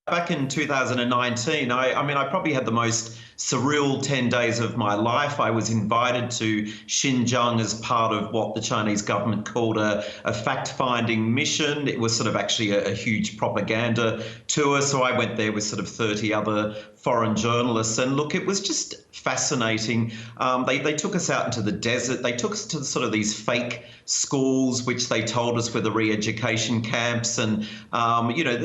Back in 2019, I probably had the most surreal 10 days of my life. I was invited to Xinjiang as part of what the Chinese government called a fact-finding mission. It was sort of actually a huge propaganda tour. So I went there with sort of 30 other foreign journalists. And look, it was just fascinating. They took us out into the desert. They took us to sort of these fake schools, which they told us were the re-education camps. And,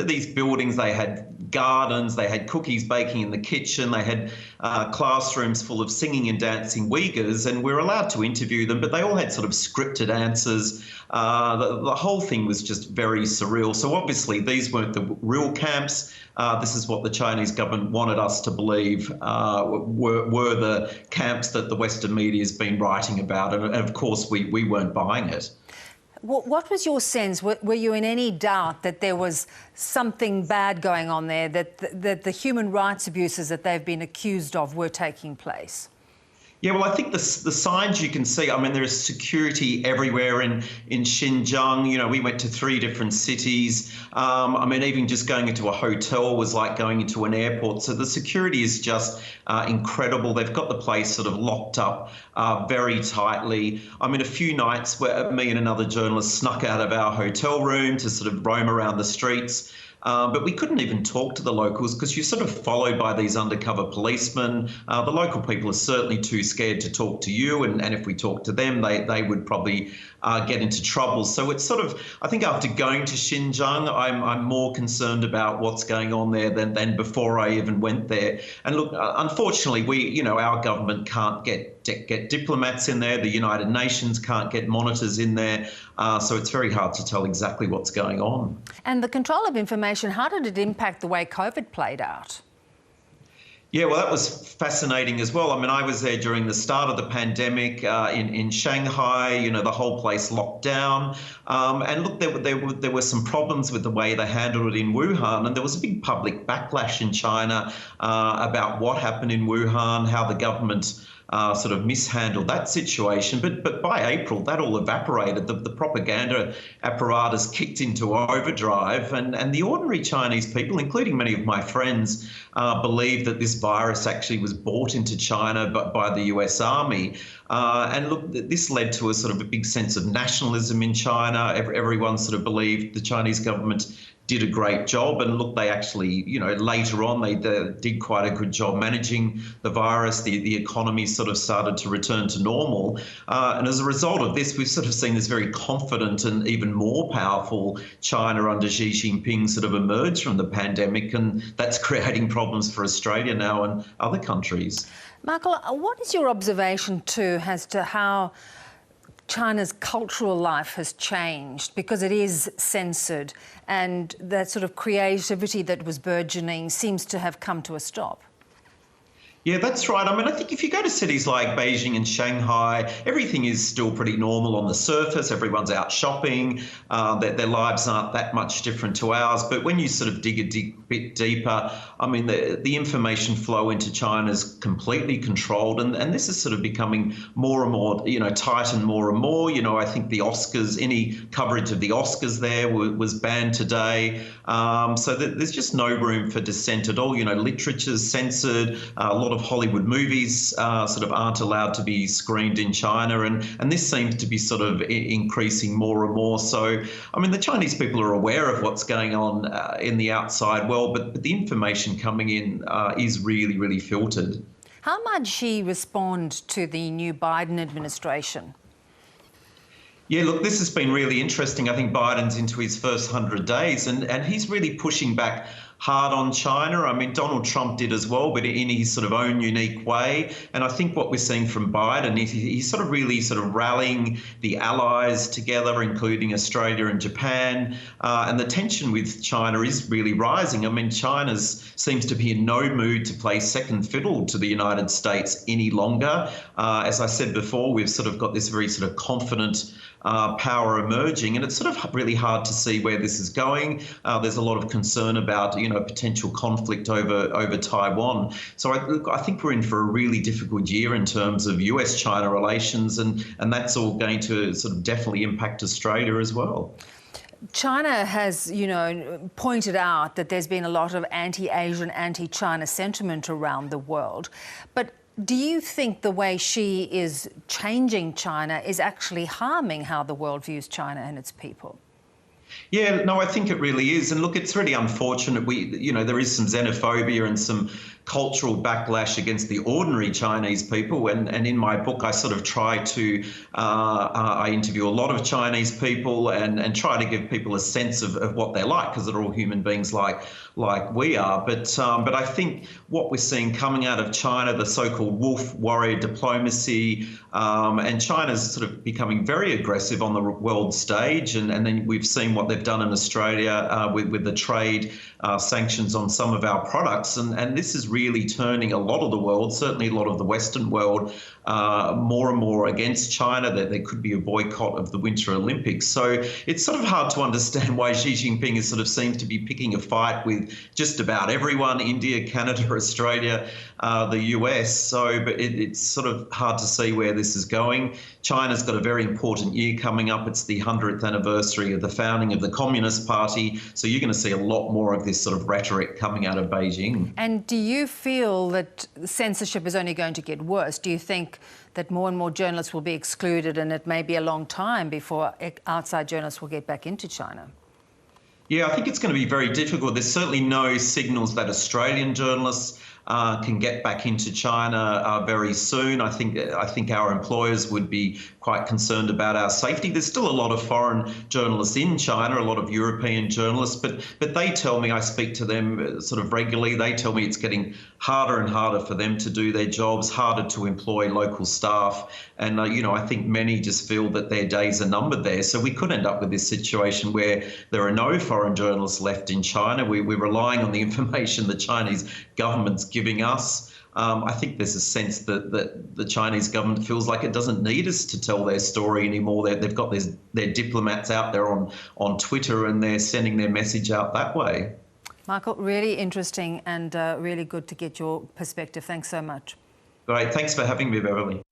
these buildings, they had gardens, they had cookies baking in the kitchen, they had classrooms full of singing and dancing Uyghurs, and we were allowed to interview them, but they all had sort of scripted answers. The whole thing was just very surreal. So obviously these weren't the real camps. This is what the Chinese government wanted us to believe were the camps that the Western media has been writing about. And of course, we weren't buying it. What was your sense? Were you in any doubt that there was something bad going on there, that the human rights abuses that they've been accused of were taking place? Yeah, well, I think the signs you can see, there is security everywhere in Xinjiang. We went to 3 different cities. Even just going into a hotel was like going into an airport. So the security is just incredible. They've got the place sort of locked up very tightly. A few nights where me and another journalist snuck out of our hotel room to sort of roam around the streets. But we couldn't even talk to the locals because you're sort of followed by these undercover policemen. The local people are certainly too scared to talk to you. And if we talk to them, they would probably get into trouble. So it's sort of, I think after going to Xinjiang, I'm more concerned about what's going on there than before I even went there. And look, unfortunately, our government can't get diplomats in there. The United Nations can't get monitors in there. So it's very hard to tell exactly what's going on. And the control of information, how did it impact the way COVID played out? Yeah, well, that was fascinating as well. I was there during the start of the pandemic in Shanghai, the whole place locked down. And look, there were some problems with the way they handled it in Wuhan. And there was a big public backlash in China about what happened in Wuhan, how the government sort of mishandled that situation. But by April, that all evaporated. The propaganda apparatus kicked into overdrive. And the ordinary Chinese people, including many of my friends, believed that this virus actually was brought into China by the US Army. And look, this led to a sort of a big sense of nationalism in China. Everyone sort of believed the Chinese government did a great job. And look, they actually, later on, they did quite a good job managing the virus. The economy sort of started to return to normal. And as a result of this, we've sort of seen this very confident and even more powerful China under Xi Jinping sort of emerge from the pandemic. And that's creating problems for Australia now and other countries. Michael, what is your observation too as to how China's cultural life has changed, because it is censored and that sort of creativity that was burgeoning seems to have come to a stop? Yeah, that's right. I think if you go to cities like Beijing and Shanghai, everything is still pretty normal on the surface. Everyone's out shopping. Their lives aren't that much different to ours. But when you sort of dig a bit deeper, the information flow into China is completely controlled. And this is sort of becoming more and more, tightened more and more. I think the Oscars, any coverage of the Oscars there was banned today. So there's just no room for dissent at all. Literature's censored. A lot of Hollywood movies sort of aren't allowed to be screened in China, and this seems to be sort of increasing more and more. So, the Chinese people are aware of what's going on in the outside world, but the information coming in is really, really filtered. How might Xi respond to the new Biden administration? Yeah, look, this has been really interesting. I think Biden's into his first 100 days, and he's really pushing back hard on China. Donald Trump did as well, but in his sort of own unique way. And I think what we're seeing from Biden is he's sort of really sort of rallying the allies together, including Australia and Japan. And the tension with China is really rising. China seems to be in no mood to play second fiddle to the United States any longer. As I said before, we've sort of got this very sort of confident power emerging, and it's sort of really hard to see where this is going. There's a lot of concern about, potential conflict over Taiwan. So I think we're in for a really difficult year in terms of US-China relations, and that's all going to sort of definitely impact Australia as well. China has, pointed out that there's been a lot of anti-Asian, anti-China sentiment around the world. But do you think the way Xi is changing China is actually harming how the world views China and its people? Yeah, no, I think it really is. And look, it's really unfortunate. There is some xenophobia and some cultural backlash against the ordinary Chinese people. And in my book, I sort of try to, I interview a lot of Chinese people and try to give people a sense of what they're like, because they're all human beings like we are. But I think what we're seeing coming out of China, the so-called wolf warrior diplomacy, and China's sort of becoming very aggressive on the world stage. And then we've seen what they've done in Australia with the trade sanctions on some of our products. And this is really turning a lot of the world, certainly a lot of the Western world, more and more against China. That there could be a boycott of the Winter Olympics. So it's sort of hard to understand why Xi Jinping is sort of seems to be picking a fight with just about everyone: India, Canada, Australia, the US. So, but it's sort of hard to see where this is going. China's got a very important year coming up. It's the 100th anniversary of the founding of the Communist Party. So you're going to see a lot more of this sort of rhetoric coming out of Beijing. And do you feel that censorship is only going to get worse? Do you think that more and more journalists will be excluded, and it may be a long time before outside journalists will get back into China? Yeah, I think it's going to be very difficult. There's certainly no signals that Australian journalists can get back into China very soon. I think our employers would be quite concerned about our safety. There's still a lot of foreign journalists in China, a lot of European journalists, but they tell me, I speak to them sort of regularly, they tell me it's getting harder and harder for them to do their jobs, harder to employ local staff. And, I think many just feel that their days are numbered there. So we could end up with this situation where there are no foreign journalists left in China. We're relying on the information the Chinese government's giving us. I think there's a sense that the Chinese government feels like it doesn't need us to tell their story anymore. They've got their diplomats out there on Twitter, and they're sending their message out that way. Michael, really interesting and really good to get your perspective. Thanks so much. Great. Thanks for having me, Beverly.